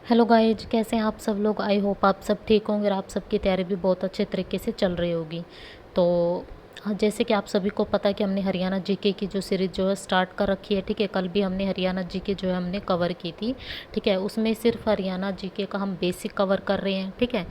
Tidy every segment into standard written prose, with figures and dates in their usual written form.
Hello guys, कैसे हैं आप सब लोग। आई होप आप सब ठीक होंगे और आप सबकी तैयारी भी बहुत अच्छे तरीके से चल रही होगी। तो हाँ, जैसे कि आप सभी को पता है कि हमने हरियाणा जीके की जो सीरीज़ जो है स्टार्ट कर रखी है। ठीक है, कल भी हमने हरियाणा जीके जो है हमने कवर की थी। ठीक है, उसमें सिर्फ हरियाणा जीके का हम बेसिक कवर कर रहे हैं। ठीक है,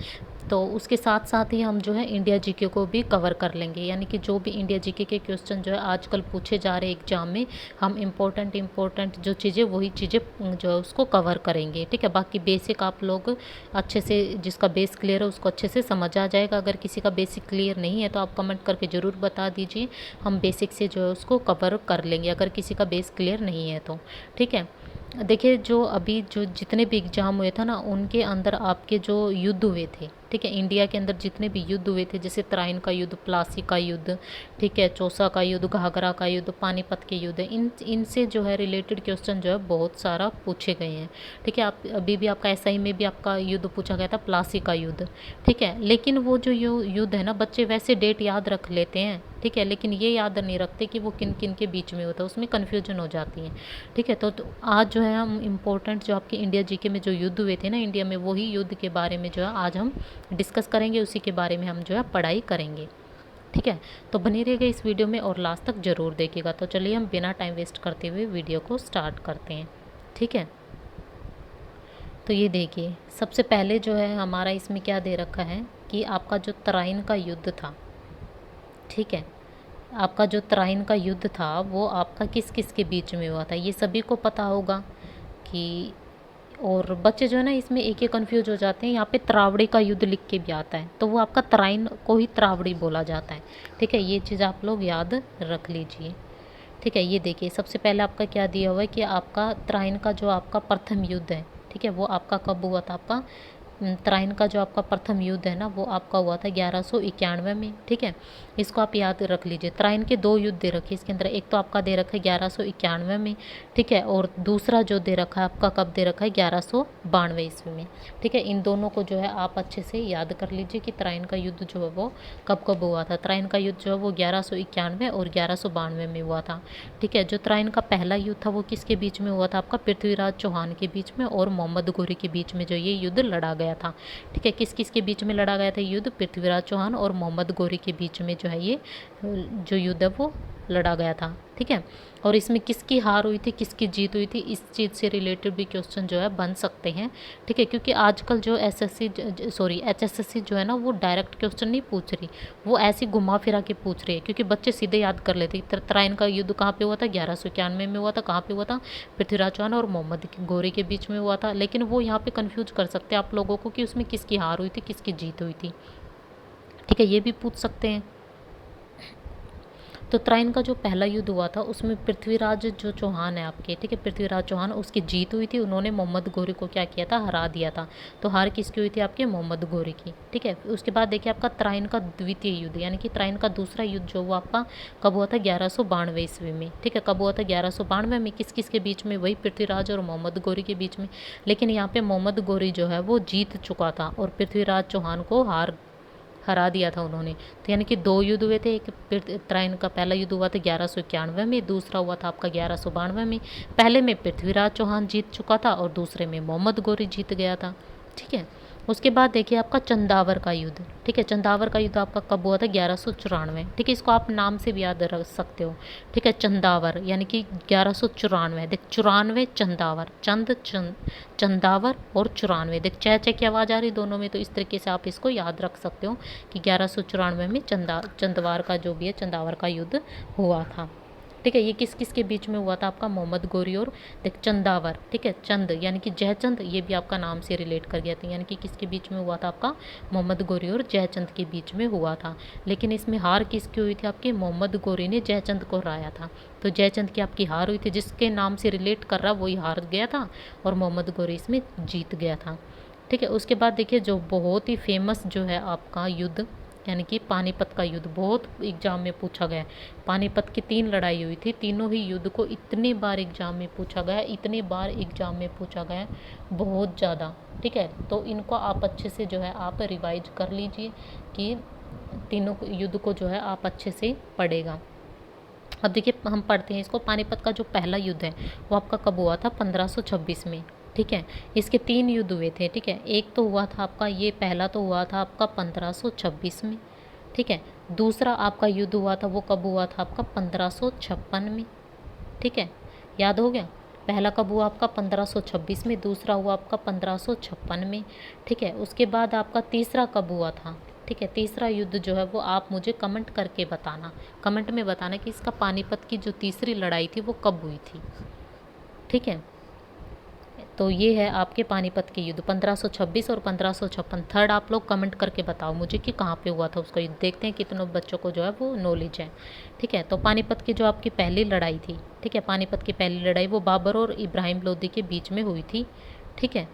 तो उसके साथ साथ ही हम जो है इंडिया जीके को भी कवर कर लेंगे, यानी कि जो भी इंडिया जीके के क्वेश्चन जो है आजकल पूछे जा रहे एग्जाम में, हम इम्पोर्टेंट जो चीज़ें वही चीज़ें जो है उसको कवर करेंगे। ठीक है, बाकी बेसिक आप लोग अच्छे से, जिसका बेस क्लियर है उसको अच्छे से समझ आ जाएगा। अगर किसी का बेसिक क्लियर नहीं है तो आप कमेंट करके ज़रूर बता दीजिए, हम बेसिक से जो है उसको कवर कर लेंगे अगर किसी का बेस क्लियर नहीं है तो। ठीक है, देखिए जो अभी जो जितने भी एग्ज़ाम हुए थे ना, उनके अंदर आपके जो युद्ध हुए थे, ठीक है, इंडिया के अंदर जितने भी युद्ध हुए थे, जैसे तराइन का युद्ध, प्लासी का युद्ध, ठीक है, चौसा का युद्ध, घाघरा का युद्ध, पानीपत के युद्ध, इनसे जो है रिलेटेड क्वेश्चन जो है बहुत सारा पूछे गए हैं। ठीक है, आप अभी भी आपका एसआई में भी आपका युद्ध पूछा गया था, प्लासी का युद्ध। ठीक है, लेकिन वो जो युद्ध है ना, बच्चे वैसे डेट याद रख लेते हैं। ठीक है, लेकिन ये याद नहीं रखते कि वो किन किन के बीच में होता है, उसमें कन्फ्यूजन हो जाती है। ठीक है, तो आज जो है हम इम्पोर्टेंट जो आपके इंडिया जीके में जो युद्ध हुए थे ना इंडिया में, वही युद्ध के बारे में जो है आज हम डिस्कस करेंगे, उसी के बारे में हम जो है पढ़ाई करेंगे। ठीक है, तो बने रहिएगा इस वीडियो में और लास्ट तक ज़रूर देखिएगा। तो चलिए हम बिना टाइम वेस्ट करते हुए वीडियो को स्टार्ट करते हैं। ठीक है, तो ये देखिए, सबसे पहले जो है हमारा इसमें क्या दे रखा है कि आपका जो तराइन का युद्ध था, ठीक है, आपका जो तराइन का युद्ध था वो आपका किस किस के बीच में हुआ था, ये सभी को पता होगा कि। और बच्चे जो है ना इसमें एक एक कन्फ्यूज हो जाते हैं, यहाँ पे त्रावड़ी का युद्ध लिख के भी आता है, तो वो आपका तराइन को ही त्रावड़ी बोला जाता है। ठीक है, ये चीज़ आप लोग याद रख लीजिए। ठीक है, ये देखिए सबसे पहले आपका क्या दिया हुआ है कि आपका तराइन का जो आपका प्रथम युद्ध है, ठीक है, वो आपका कब हुआ था। आपका तराइन का जो आपका प्रथम युद्ध है ना, वो आपका हुआ था 1191 में। ठीक है, इसको आप याद रख लीजिए। तराइन के दो युद्ध दे रखे इसके अंदर, एक तो आपका दे रखा है 1191 में, ठीक है, और दूसरा जो दे रखा है आपका कब दे रखा है, 1192 ईस्वी में। ठीक है, इन दोनों को जो है आप अच्छे से याद कर लीजिए कि तराइन का युद्ध जो है वो कब कब हुआ था। तराइन का युद्ध जो है वो 1191 और 1192 में हुआ था। ठीक है, जो तराइन का पहला युद्ध था वो किसके बीच में हुआ था, आपका पृथ्वीराज चौहान के बीच में और मोहम्मद गोरी के बीच में जो ये युद्ध लड़ा गया था। ठीक है, किस किस के बीच में लड़ा गया था युद्ध, पृथ्वीराज चौहान और मोहम्मद गोरी के बीच में जो है ये जो युद्ध है वो लड़ा गया था। ठीक है, और इसमें किसकी हार हुई थी, किसकी जीत हुई थी, इस चीज़ से रिलेटेड भी क्वेश्चन जो है बन सकते हैं। ठीक है, क्योंकि आजकल जो एचएसएससी जो है ना वो डायरेक्ट क्वेश्चन नहीं पूछ रही, वो ऐसी घुमा फिरा के पूछ रही है, क्योंकि बच्चे सीधे याद कर लेते। तराइन का युद्ध कहाँ पे हुआ था, 1191 में हुआ था। कहाँ पे हुआ था, पृथ्वीराज चौहान और मोहम्मद गोरी के बीच में हुआ था। लेकिन वो यहाँ पे कंफ्यूज कर सकते हैं आप लोगों को कि उसमें किसकी हार हुई थी, किसकी जीत हुई थी। ठीक है, ये भी पूछ सकते हैं। तो तराइन का जो पहला युद्ध हुआ था उसमें पृथ्वीराज जो चौहान है आपके, ठीक है, पृथ्वीराज चौहान, उसकी जीत हुई थी। उन्होंने मोहम्मद गोरी को क्या किया था, हरा दिया था। तो हार किसकी हुई थी, आपके मोहम्मद गोरी की। ठीक है, उसके बाद देखिए आपका तराइन का द्वितीय युद्ध, यानी कि तराइन का दूसरा युद्ध जो वो आपका कब हुआ था, 1192 ईस्वी में। ठीक है, कब हुआ था, 1192 में। किस किस के बीच में, वही पृथ्वीराज और मोहम्मद गोरी के बीच में। लेकिन यहाँ पे मोहम्मद गोरी जो है वो जीत चुका था और पृथ्वीराज चौहान को हरा दिया था उन्होंने। तो यानी कि दो युद्ध हुए थे, एक तराइन का पहला युद्ध हुआ था 1191 में, दूसरा हुआ था आपका 1192 में। पहले में पृथ्वीराज चौहान जीत चुका था और दूसरे में मोहम्मद गोरी जीत गया था। ठीक है, उसके बाद देखिए आपका चंदावर का युद्ध। ठीक है, चंदावर का युद्ध आपका कब हुआ था, 1194। ठीक है, इसको आप नाम से भी याद रख सकते हो। ठीक है, चंदावर यानी कि 1194। देख, 94 चंदावर, चंदावर और 94। देख, च की आवाज़ आ रही दोनों में, तो इस तरीके से आप इसको याद रख सकते हो कि 1194 में चंदवार का जो भी है, चंदावर का युद्ध हुआ था। ठीक है, ये किस किस के बीच में हुआ था, आपका मोहम्मद गोरी और देख चंदावर। ठीक है, चंद यानी कि जयचंद, ये भी आपका नाम से रिलेट कर गया था, यानी कि किसके बीच में हुआ था, आपका मोहम्मद गोरी और जयचंद के बीच में हुआ था। लेकिन इसमें हार किसकी हुई थी, आपके मोहम्मद गोरी ने जयचंद को हराया था। तो जयचंद की आपकी हार हुई थी, जिसके नाम से रिलेट कर रहा वही हार गया था और मोहम्मद गोरी इसमें जीत गया था। ठीक है, उसके बाद देखिए जो बहुत ही फेमस जो है आपका युद्ध, यानी कि पानीपत का युद्ध, बहुत एग्जाम में पूछा गया है। पानीपत की 3 लड़ाई हुई थी, तीनों ही युद्ध को इतनी बार एग्जाम में पूछा गया, इतनी बार एग्जाम में पूछा गया, बहुत ज़्यादा। ठीक है, तो इनको आप अच्छे से जो है आप रिवाइज कर लीजिए कि तीनों युद्ध को जो है आप अच्छे से पढ़ेगा। अब देखिए हम पढ़ते हैं इसको। पानीपत का जो पहला युद्ध है वो आपका कब हुआ था, 1526 में। ठीक है। इसके 3 युद्ध हुए थे, ठीक है। एक तो हुआ था आपका, ये पहला तो हुआ था आपका 1526 में, ठीक है। दूसरा आपका युद्ध हुआ था वो कब हुआ था आपका 1556 में, ठीक है। याद हो गया। पहला कब हुआ आपका 1526 में, दूसरा हुआ आपका 1556 में, ठीक है। उसके बाद आपका तीसरा कब हुआ था, ठीक है। तीसरा युद्ध जो है वो आप मुझे कमेंट करके बताना, कमेंट में बताना कि इसका पानीपत की जो तीसरी लड़ाई थी वो कब हुई थी, ठीक है। तो ये है आपके पानीपत के युद्ध 1526 और 1556। थर्ड आप लोग कमेंट करके बताओ मुझे कि कहाँ पे हुआ था उसका युद्ध, देखते हैं कितनों बच्चों को जो है वो नॉलेज है, ठीक है। तो पानीपत की जो आपकी पहली लड़ाई थी, ठीक है, पानीपत की पहली लड़ाई वो बाबर और इब्राहिम लोदी के बीच में हुई थी, ठीक है।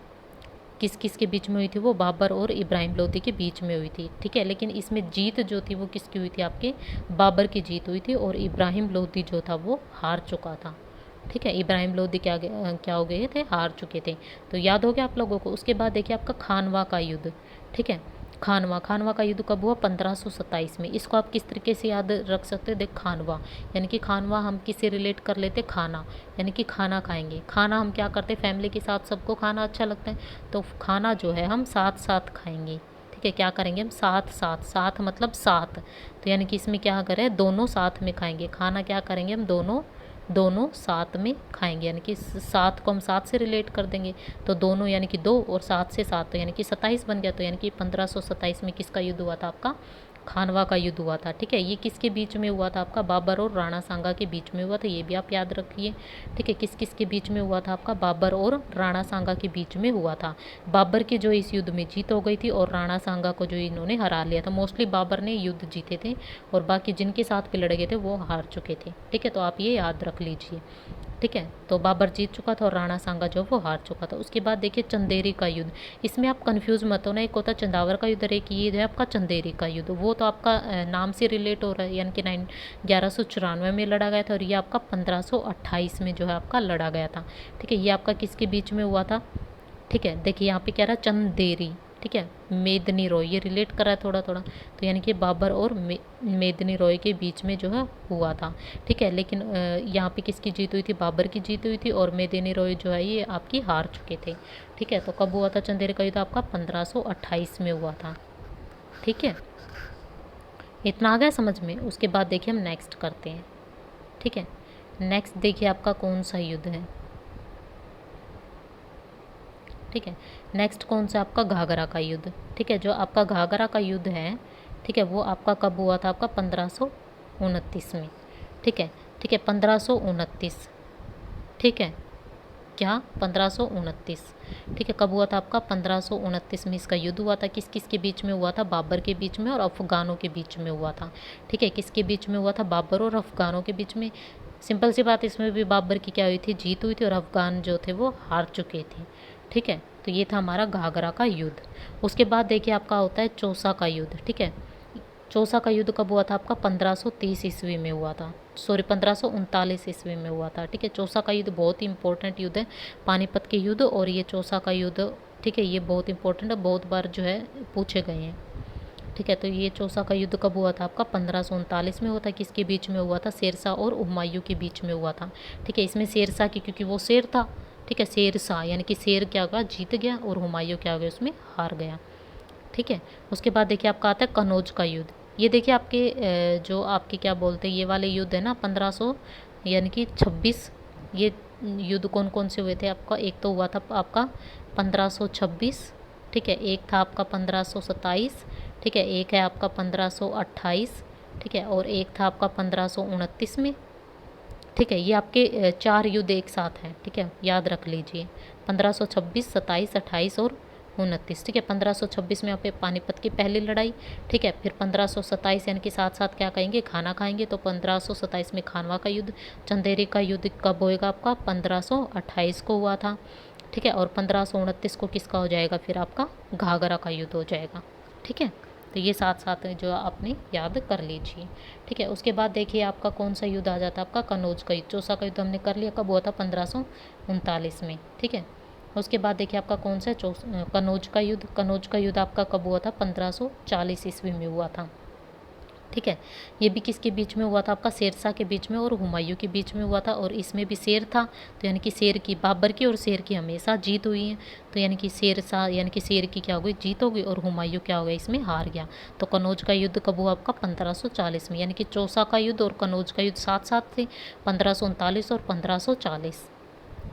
किस किस के बीच में हुई थी वो, बाबर और इब्राहिम लोदी के बीच में हुई थी, ठीक है। लेकिन इसमें जीत जो थी वो किसकी हुई थी, आपके बाबर की जीत हुई थी और इब्राहिम लोदी जो था वो हार चुका था, ठीक है। इब्राहिम लोदी क्या हो गए थे, हार चुके थे। तो याद हो गया आप लोगों को। उसके बाद देखिए आपका खानवा का युद्ध, ठीक है। खानवा का युद्ध कब हुआ 1527 में। इसको आप किस तरीके से याद रख सकते हो, देख खानवा यानी कि खानवा हम किससे रिलेट कर लेते, खाना, यानी कि खाना खाएंगे। खाना हम क्या करते हैं, फैमिली के साथ सबको खाना अच्छा लगता है, तो खाना जो है हम साथ साथ खाएंगे, ठीक है। क्या करेंगे हम, साथ साथ, साथ मतलब साथ, तो यानी कि इसमें क्या करें, दोनों साथ में खाएंगे खाना, क्या करेंगे हम, दोनों दोनों साथ में खाएंगे, यानी कि सात को हम सात से रिलेट कर देंगे, तो दोनों यानी कि दो और सात से सात, तो यानी कि 27 बन गया। तो यानी कि 1527 में किसका युद्ध हुआ था, आपका खानवा का युद्ध हुआ था, ठीक है। ये किसके बीच में हुआ था, आपका बाबर और राणा सांगा के बीच में हुआ था, ये भी आप याद रखिए, ठीक है। किस किस के बीच में हुआ था, आपका बाबर और राणा सांगा के बीच में हुआ था। बाबर की जो इस युद्ध में जीत हो गई थी और राणा सांगा को जो इन्होंने हरा लिया था। मोस्टली बाबर ने युद्ध जीते थे और बाकी जिनके साथ भी लड़ गए थे वो हार चुके थे, ठीक है। तो आप ये याद रख लीजिए, ठीक है। तो बाबर जीत चुका था और राणा सांगा जो वो हार चुका था। उसके बाद देखिए चंदेरी का युद्ध, इसमें आप कंफ्यूज मत हो ना, एक होता चंदावर का युद्ध और एक ये है आपका चंदेरी का युद्ध। वो तो आपका नाम से रिलेट हो रहा है, यानी कि 1194 में लड़ा गया था और ये आपका 1528 में जो है आपका लड़ा गया था, ठीक है। ये आपका किसके बीच में हुआ था, ठीक है। देखिए यहाँ पे क्या रहा, चंदेरी, ठीक है। मेदनी रॉय, ये रिलेट कर रहा है थोड़ा थोड़ा, तो यानी कि बाबर और मेदनी रॉय के बीच में जो है हुआ था, ठीक है। लेकिन यहाँ पे किसकी जीत हुई थी, बाबर की जीत हुई थी और मेदनी रॉय जो है ये आपकी हार चुके थे, ठीक है। तो कब हुआ था चंदेरी का युद्ध, आपका 1528 में हुआ था, ठीक है। इतना आ गया समझ में। उसके बाद देखिए हम नेक्स्ट करते हैं, ठीक है। नेक्स्ट देखिए आपका कौन सा युद्ध है, ठीक है। नेक्स्ट कौन सा, आपका घाघरा का युद्ध, ठीक है। जो आपका घाघरा का युद्ध है, ठीक है, वो आपका कब हुआ था, आपका 1529 में, ठीक है, ठीक है। 1529, ठीक है, क्या 1529, ठीक है। कब हुआ था आपका 1529 में इसका युद्ध हुआ था। किस किस के बीच में हुआ था, बाबर के बीच में और अफगानों के बीच में हुआ था, ठीक है। किसके बीच में हुआ था, बाबर और अफगानों के बीच में। सिंपल सी बात, इसमें भी बाबर की क्या हुई थी, जीत हुई थी और अफगान जो थे वो हार चुके थे, ठीक है। तो ये था हमारा घाघरा का युद्ध। उसके बाद देखिए आपका होता है चौसा का युद्ध, ठीक है। चौसा का युद्ध कब हुआ था, आपका 1530 ईस्वी में हुआ था, सॉरी 1539 ईस्वी में हुआ था, ठीक है। चौसा का युद्ध बहुत ही इंपॉर्टेंट युद्ध है, पानीपत के युद्ध और ये चौसा का युद्ध, ठीक है, ये बहुत इंपॉर्टेंट है, बहुत बार जो है पूछे गए हैं, ठीक है। तो ये चौसा का युद्ध कब हुआ था, आपका 1539 में हुआ था। किसके बीच में हुआ था, शेरशाह और हुमायूं के बीच में हुआ था, ठीक है। इसमें शेरशाह की, क्योंकि वो शेर था, ठीक है, शेरशाह यानी कि शेर क्या होगा, जीत गया और हुमायूं क्या हो गया, उसमें हार गया, ठीक है। उसके बाद देखिए आपका आता है कनौज का युद्ध। ये देखिए आपके जो आपके क्या बोलते हैं, ये वाले युद्ध है ना 1500 यानी कि 26, ये युद्ध कौन कौन से हुए थे आपका, एक तो हुआ था आपका 1526, ठीक है। एक था आपका 1527, ठीक है। एक है आपका 1528, ठीक है। और एक था आपका 1529 में, ठीक है। ये आपके चार युद्ध एक साथ हैं, ठीक है, याद रख लीजिए 1526, 27, 28 और 29, ठीक है। 1526 में यहाँ पे पानीपत की पहली लड़ाई, ठीक है। फिर 1527 यानी कि साथ साथ क्या कहेंगे, खाना खाएंगे, तो 1527 में खानवा का युद्ध। चंदेरी का युद्ध कब होएगा आपका, 1528 को हुआ था, ठीक है। और 1529 को किसका हो जाएगा, फिर आपका घाघरा का युद्ध हो जाएगा, ठीक है। तो ये साथ साथ जो आपने याद कर लीजिए, ठीक है। उसके बाद देखिए आपका कौन सा युद्ध आ जाता है, आपका कनौज का युद्ध। चौसा का युद्ध हमने कर लिया, कब हुआ था 1539 में, ठीक है। उसके बाद देखिए आपका कौन सा कनौज का युद्ध। कनौज का युद्ध आपका कब हुआ था, 1540 ईस्वी में हुआ था, ठीक है। ये भी किसके बीच में हुआ था? आपका शेरशाह के बीच में और हुमायूं के बीच में हुआ था, और इसमें भी शेर था, तो यानी कि शेर की, बाबर की और शेर की हमेशा जीत हुई है। तो यानी कि शेरशाह यानी कि शेर की क्या हो गई? जीत हो गई, और हुमायूं क्या हो गया? इसमें हार गया। तो कनौज का युद्ध कब हुआ आपका? 1540 में, यानी कि चौसा का युद्ध और कनौज का युद्ध साथ साथ थे, 1539 और 1540।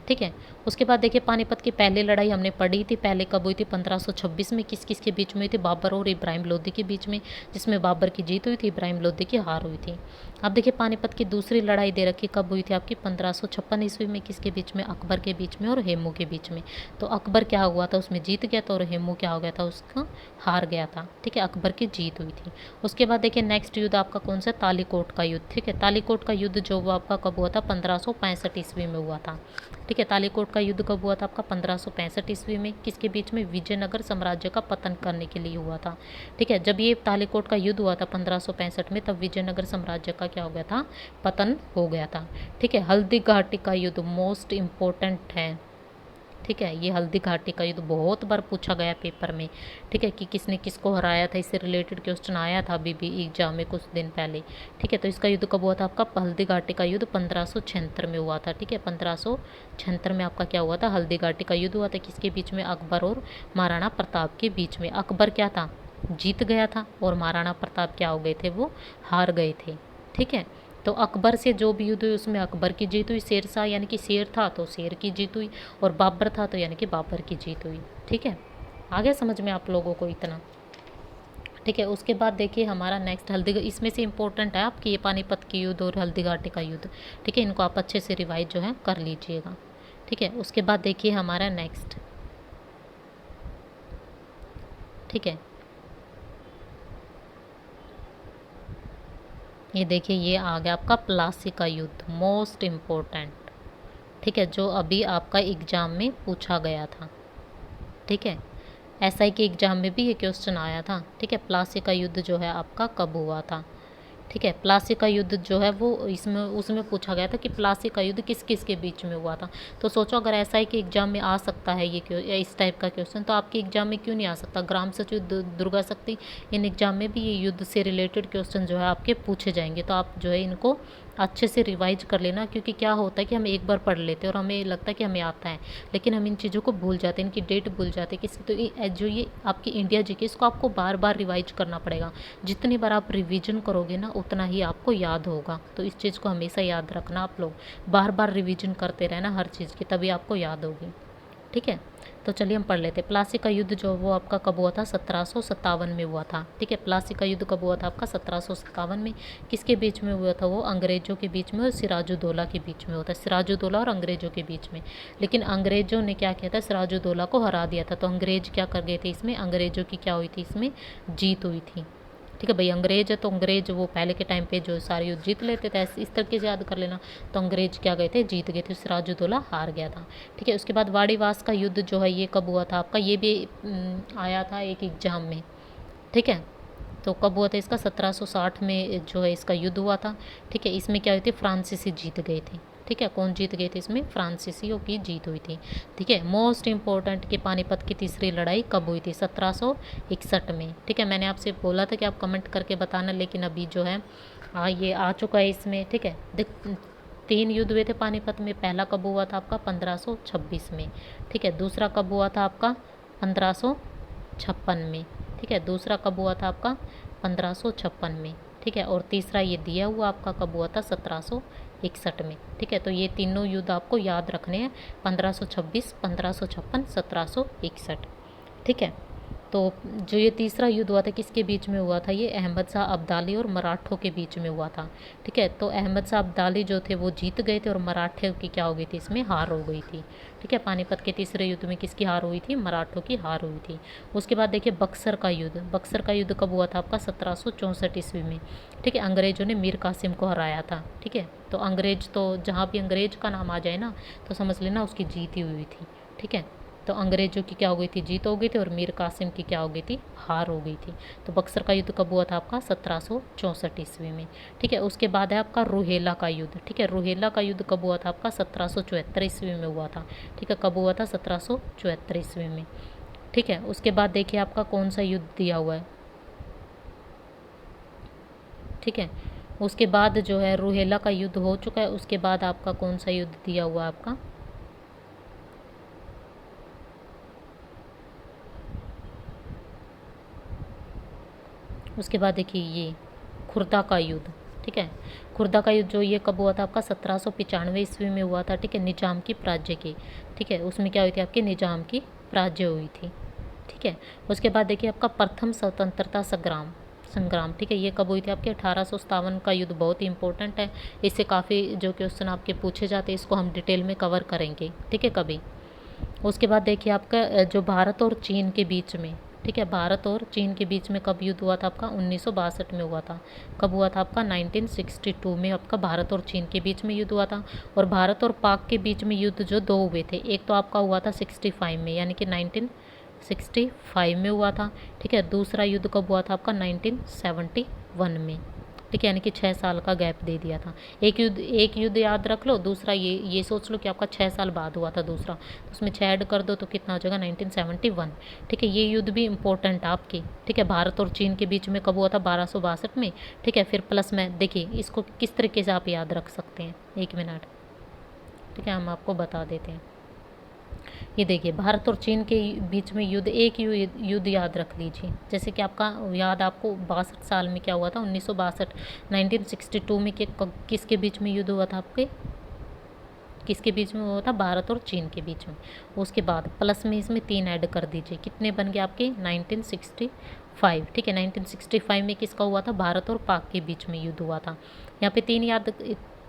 ठीक है। उसके बाद देखिए पानीपत की पहली लड़ाई हमने पढ़ी थी, पहले कब हुई थी? 1526 में। किस किस के बीच में हुई थी? बाबर और इब्राहिम लोदी के बीच में, जिसमें बाबर की जीत हुई थी, इब्राहिम लोदी की हार हुई थी। अब देखिए पानीपत की दूसरी लड़ाई दे रखी, कब हुई थी आपकी? 1556 ईस्वी में। किसके बीच में? अकबर के बीच में और हेमू के बीच में। तो अकबर क्या हुआ था? उसमें जीत गया था, और हेमू क्या हो गया था? उसका हार गया था। ठीक है, अकबर की जीत हुई थी। उसके बाद देखिए नेक्स्ट युद्ध आपका कौन सा? तालीकोट का युद्ध। ठीक है, तालीकोट का युद्ध जो हुआ आपका कब हुआ था? 1565 ईस्वी में हुआ था। ठीक है, तालीकोट का युद्ध कब हुआ था आपका? 1565 ईस्वी में। किसके बीच में? विजयनगर साम्राज्य का पतन करने के लिए हुआ था। ठीक है, जब ये तालीकोट का युद्ध हुआ था 1565 में, तब विजयनगर साम्राज्य का क्या हो गया था? पतन हो गया था। ठीक है, हल्दी घाटी का युद्ध मोस्ट इम्पोर्टेंट है। ठीक है, ये हल्दी घाटी का युद्ध बहुत बार पूछा गया पेपर में। ठीक है, कि किसने किसको हराया था, इससे रिलेटेड क्वेश्चन आया था अभी भी एग्जाम में कुछ दिन पहले। ठीक है, तो इसका युद्ध कब हुआ था आपका? हल्दी घाटी का युद्ध 1576 में हुआ था। ठीक है, 1576 में आपका क्या हुआ था? हल्दी घाटी का युद्ध हुआ था। किसके बीच में? अकबर और महाराणा प्रताप के बीच में। अकबर क्या था? जीत गया था, और महाराणा प्रताप क्या हो गए थे? वो हार गए थे। ठीक है, तो अकबर से जो भी युद्ध हुई उसमें अकबर की जीत हुई, शेरशाह यानी कि शेर था तो शेर की जीत हुई, और बाबर था तो यानी कि बाबर की जीत हुई। ठीक है, आ गया समझ में आप लोगों को इतना? ठीक है, उसके बाद देखिए हमारा नेक्स्ट हल्दी, इसमें से इम्पोर्टेंट है आपकी ये पानीपत की युद्ध और हल्दी घाटी का युद्ध। ठीक है, इनको आप अच्छे से रिवाइज जो है कर लीजिएगा। ठीक है, उसके बाद देखिए हमारा नेक्स्ट, ठीक है, ये देखिए ये आ गया आपका प्लासी का युद्ध, मोस्ट इम्पोर्टेंट। ठीक है, जो अभी आपका एग्जाम में पूछा गया था। ठीक है, एसआई के एग्जाम में भी ये क्वेश्चन आया था। ठीक है, प्लासी का युद्ध जो है आपका कब हुआ था? ठीक है, प्लासी का युद्ध जो है वो इसमें उसमें पूछा गया था कि प्लासी का युद्ध किस किस के बीच में हुआ था। तो सोचो अगर एसआई के एग्जाम में आ सकता है ये इस टाइप का क्वेश्चन, तो आपके एग्जाम में क्यों नहीं आ सकता? ग्राम सचिव दुर्गा शक्ति, इन एग्जाम में भी ये युद्ध से रिलेटेड क्वेश्चन जो है आपके पूछे जाएंगे। तो आप जो है इनको अच्छे से रिवाइज कर लेना, क्योंकि क्या होता है कि हम एक बार पढ़ लेते हैं और हमें लगता है कि हमें आता है, लेकिन हम इन चीज़ों को भूल जाते हैं, इनकी डेट भूल जाते हैं किसी। तो जो ये आपकी इंडिया जीके, इसको आपको बार बार रिवाइज करना पड़ेगा। जितनी बार आप रिवीजन करोगे ना उतना ही आपको याद होगा। तो इस चीज़ को हमेशा याद रखना, आप लोग बार बार रिवीजन करते रहना हर चीज़ की, तभी आपको याद होगी। ठीक है, तो चलिए हम पढ़ लेते हैं। प्लासी का युद्ध जो वो आपका कब हुआ था? 1757 में हुआ था। ठीक है, प्लासी का युद्ध कब हुआ था आपका? 1757 में। किसके बीच में हुआ था? वो अंग्रेजों के बीच में और सिराजुद्दौला के बीच में होता है, सिराजुद्दौला और अंग्रेजों के बीच में। लेकिन अंग्रेजों ने क्या किया था? सिराजुद्दौला को हरा दिया था। तो अंग्रेज क्या कर गए थे इसमें? अंग्रेजों की क्या हुई थी इसमें? जीत हुई थी। ठीक है भाई, अंग्रेज है तो अंग्रेज वो पहले के टाइम पे जो सारे युद्ध जीत लेते थे, इस तरीके से याद कर लेना। तो अंग्रेज क्या गए थे? जीत गए थे, सिराजुद्दौला हार गया था। ठीक है, उसके बाद वाड़ीवास का युद्ध जो है ये कब हुआ था आपका? ये भी आया था एक एग्जाम में। ठीक है, तो कब हुआ था इसका? 1760 में जो है इसका युद्ध हुआ था। ठीक है, इसमें क्या हुई थी? फ्रांसीसी जीत गए थे। ठीक है, कौन जीत गए थे इसमें? फ्रांसीसियों की जीत हुई थी। ठीक है, मोस्ट इंपॉर्टेंट कि पानीपत की तीसरी लड़ाई कब हुई थी? 1761 में। ठीक है, मैंने आपसे बोला था कि आप कमेंट करके बताना, लेकिन अभी जो है ये आ चुका है इसमें। ठीक है, देख 3 युद्ध हुए थे पानीपत में। पहला कब हुआ था आपका? 1526 में। ठीक है, दूसरा कब हुआ था आपका? 1556 में। ठीक है, दूसरा कब हुआ था आपका? 1556 में। ठीक है, और तीसरा ये दिया हुआ आपका कब हुआ था? 1761 में। ठीक है, तो ये तीनों युद्ध आपको याद रखने हैं, 1526, 1556, 1761। ठीक है, तो जो ये तीसरा युद्ध हुआ था किसके बीच में हुआ था? ये अहमद शाह अब्दाली और मराठों के बीच में हुआ था। ठीक है, तो अहमद शाह अब्दाली जो थे वो जीत गए थे, और मराठे की क्या हो गई थी? इसमें हार हो गई थी। ठीक है, पानीपत के तीसरे युद्ध में किसकी हार हुई थी? मराठों की हार हुई थी। उसके बाद देखिए बक्सर का युद्ध। बक्सर का युद्ध कब हुआ था आपका? 1764 ईस्वी में। ठीक है, अंग्रेजों ने मीर कासिम को हराया था। ठीक है, तो अंग्रेज तो जहाँ भी अंग्रेज का नाम आ जाए ना तो समझ लेना उसकी जीत ही हुई थी। ठीक है, तो अंग्रेजों की क्या हो गई थी? जीत हो गई थी, और मीर कासिम की क्या हो गई थी? हार हो गई थी। तो बक्सर का युद्ध कब हुआ था आपका? 1764 ईस्वी में। ठीक है, उसके बाद है आपका रोहेला का युद्ध। ठीक है, रोहेला का युद्ध कब हुआ था आपका? 1774 ईस्वी में हुआ था। ठीक है, कब हुआ था? 1774 ईस्वी में। ठीक है, उसके बाद देखिए आपका कौन सा युद्ध दिया हुआ है? ठीक है। उसके बाद जो है रूहेला का युद्ध हो चुका है। उसके बाद आपका कौन सा युद्ध दिया हुआ है आपका, उसके बाद देखिए ये खुर्दा का युद्ध, ठीक है। खुर्दा का युद्ध जो ये कब हुआ था आपका 1795 ईस्वी में हुआ था, ठीक है, निजाम की पराजय की, ठीक है। उसमें क्या हुई थी आपकी निजाम की पराजय हुई थी, ठीक है। उसके बाद देखिए आपका प्रथम स्वतंत्रता संग्राम संग्राम ठीक है, ये कब हुई थी आपके 1857 का युद्ध बहुत ही इंपॉर्टेंट है। इससे काफ़ी जो क्वेश्चन आपके पूछे जाते हैं इसको हम डिटेल में कवर करेंगे, ठीक है, कभी। उसके बाद देखिए आपका जो भारत और चीन के बीच में, ठीक है, भारत और चीन के बीच में कब युद्ध हुआ था आपका 1962 में हुआ था। कब हुआ था आपका 1962 में आपका भारत और चीन के बीच में युद्ध हुआ था। और भारत और पाक के बीच में युद्ध जो दो हुए थे, एक तो आपका हुआ था 65 में यानी कि 1965 में हुआ था, ठीक है। दूसरा युद्ध कब हुआ था आपका 1971 में, ठीक है, यानी कि 6 साल का गैप दे दिया था। एक युद्ध याद रख लो, दूसरा ये सोच लो कि आपका 6 साल बाद हुआ था दूसरा, तो उसमें 6 ऐड कर दो तो कितना हो जाएगा 1971, ठीक है। ये युद्ध भी इंपॉर्टेंट है आपकी, ठीक है। भारत और चीन के बीच में कब हुआ था 1262 में, ठीक है। फिर प्लस में देखिए इसको किस तरीके से आप याद रख सकते हैं, 1 मिनट, ठीक है, हम आपको बता देते हैं। ये देखिए भारत और चीन के बीच में युद्ध, एक युद्ध याद रख लीजिए, जैसे कि आपका याद आपको 62 साल में क्या हुआ था 1962 1962 में किसके बीच में युद्ध हुआ था आपके, किसके बीच में हुआ था भारत और चीन के बीच में। उसके बाद प्लस में इसमें 3 ऐड कर दीजिए, कितने बन गए आपके 1965, ठीक है। 1965 में किसका हुआ था भारत और पाक के बीच में युद्ध हुआ था। यहाँ पे 3 याद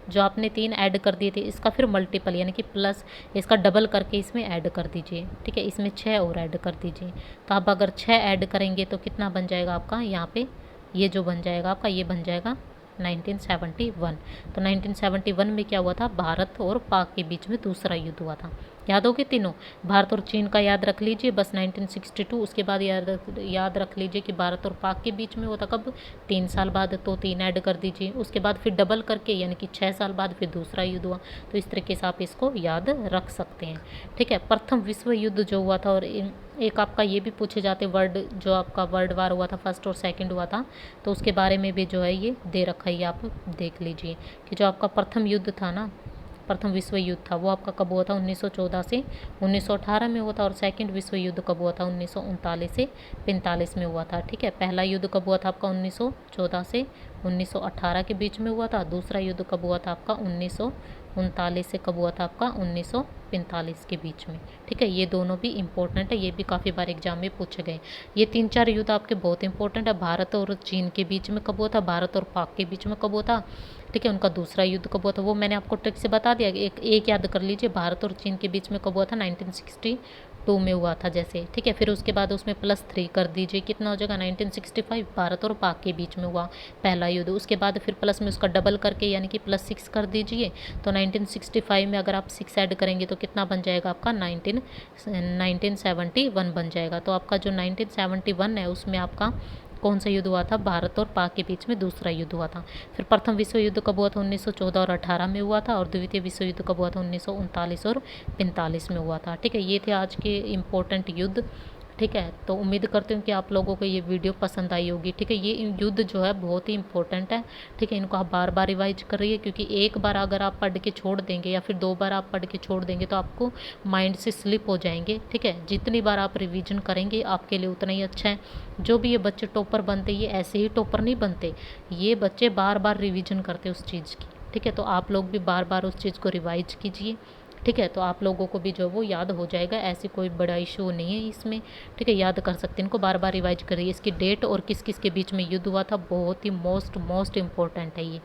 जो आपने 3 ऐड कर दिए थे इसका फिर मल्टीपल यानी कि प्लस इसका डबल करके इसमें ऐड कर दीजिए, ठीक है। इसमें 6 और ऐड कर दीजिए, तो आप अगर 6 ऐड करेंगे तो कितना बन जाएगा आपका, यहाँ पे ये जो बन जाएगा आपका ये बन जाएगा 1971। तो 1971 में क्या हुआ था भारत और पाक के बीच में दूसरा युद्ध हुआ था। याद होगे तीनों, भारत और चीन का याद रख लीजिए बस 1962। उसके बाद याद रख लीजिए कि भारत और पाक के बीच में होता कब 3 साल बाद, तो 3 ऐड कर दीजिए। उसके बाद फिर डबल करके यानी कि 6 साल बाद फिर दूसरा युद्ध हुआ। तो इस तरीके से आप इसको याद रख सकते हैं, ठीक है। प्रथम विश्व युद्ध जो हुआ था, और एक आपका ये भी पूछे जाते जो आपका वर्ल्ड वार हुआ था फर्स्ट और सेकंड हुआ था, तो उसके बारे में भी जो है ये दे रखा है, आप देख लीजिए कि जो आपका प्रथम युद्ध था ना, प्रथम विश्व युद्ध था वो आपका कब हुआ था 1914 से 1918 में हुआ था। और सेकंड विश्व युद्ध कब हुआ था 1939 से 45 में हुआ था, ठीक है। पहला युद्ध कब हुआ था आपका 1914 से 1918 के बीच में हुआ था। दूसरा युद्ध कब हुआ था आपका 1939 से कब हुआ था आपका 1945 के बीच में, ठीक है। ये दोनों भी इंपॉर्टेंट है, ये भी काफ़ी बार एग्जाम में पूछे गए। ये 3-4 युद्ध आपके बहुत इंपॉर्टेंट है। भारत और चीन के बीच में कब हुआ था, भारत और पाक के बीच में कब हुआ था, ठीक है। उनका दूसरा युद्ध कब हुआ था वो मैंने आपको ट्रिक से बता दिया। एक याद कर लीजिए, भारत और चीन के बीच में कब हुआ था 1962 में हुआ था जैसे, ठीक है। फिर उसके बाद उसमें +3 कर दीजिए, कितना हो जाएगा 1965 भारत और पाक के बीच में हुआ पहला युद्ध। उसके बाद फिर प्लस में उसका डबल करके यानी कि +6 कर दीजिए, तो 1965 में अगर आप 6 ऐड करेंगे तो कितना बन जाएगा आपका 1971 बन जाएगा। तो आपका जो 1971 है उसमें आपका कौन सा युद्ध हुआ था, भारत और पाक के बीच में दूसरा युद्ध हुआ था। फिर प्रथम विश्व युद्ध कब हुआ था 1914 और 18 में हुआ था। और द्वितीय विश्व युद्ध कब हुआ था 1939 और 45 में हुआ था, ठीक है। ये थे आज के इम्पोर्टेंट युद्ध, ठीक है। तो उम्मीद करती हूँ कि आप लोगों को ये वीडियो पसंद आई होगी, ठीक है। ये युद्ध जो है बहुत ही इंपॉर्टेंट है, ठीक है। इनको आप बार बार रिवाइज करिए, क्योंकि एक बार अगर आप पढ़ के छोड़ देंगे या फिर 2 बार आप पढ़ के छोड़ देंगे तो आपको माइंड से स्लिप हो जाएंगे, ठीक है। जितनी बार आप रिवीजन करेंगे आपके लिए उतना ही अच्छा है। जो भी ये बच्चे टॉपर बनते ये ऐसे ही टॉपर नहीं बनते, ये बच्चे बार बार रिवीजन करते उस चीज़ की, ठीक है। तो आप लोग भी बार बार उस चीज़ को रिवाइज कीजिए, ठीक है। तो आप लोगों को भी जो वो याद हो जाएगा, ऐसी कोई बड़ा इशू नहीं है इसमें, ठीक है। याद कर सकते हैं, इनको बार बार रिवाइज करिए। इसकी डेट और किस किस के बीच में युद्ध हुआ था बहुत ही मोस्ट इम्पोर्टेंट है ये,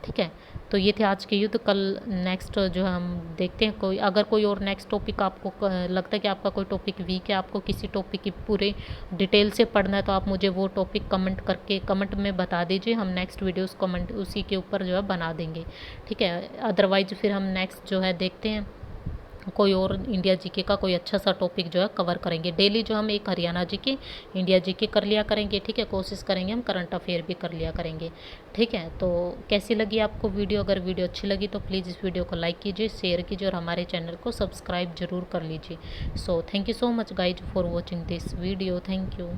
ठीक है। तो ये थे आज के युद्ध। कल नेक्स्ट जो हम देखते हैं, अगर कोई और नेक्स्ट टॉपिक आपको लगता है कि आपका कोई टॉपिक वीक है, आपको किसी टॉपिक की पूरे डिटेल से पढ़ना है, तो आप मुझे वो टॉपिक कमेंट में बता दीजिए। हम नेक्स्ट वीडियोस कमेंट उसी के ऊपर जो है बना देंगे, ठीक है। अदरवाइज फिर हम नेक्स्ट जो है देखते हैं कोई और इंडिया जीके का कोई अच्छा सा टॉपिक जो है कवर करेंगे। डेली जो हम एक हरियाणा जीके, इंडिया जीके कर लिया करेंगे, ठीक है। कोशिश करेंगे हम करंट अफेयर भी कर लिया करेंगे, ठीक है। तो कैसी लगी आपको वीडियो, अगर वीडियो अच्छी लगी तो प्लीज़ इस वीडियो को लाइक कीजिए, शेयर कीजिए और हमारे चैनल को सब्सक्राइब जरूर कर लीजिए। So thank you so much guys for watching this video, thank you.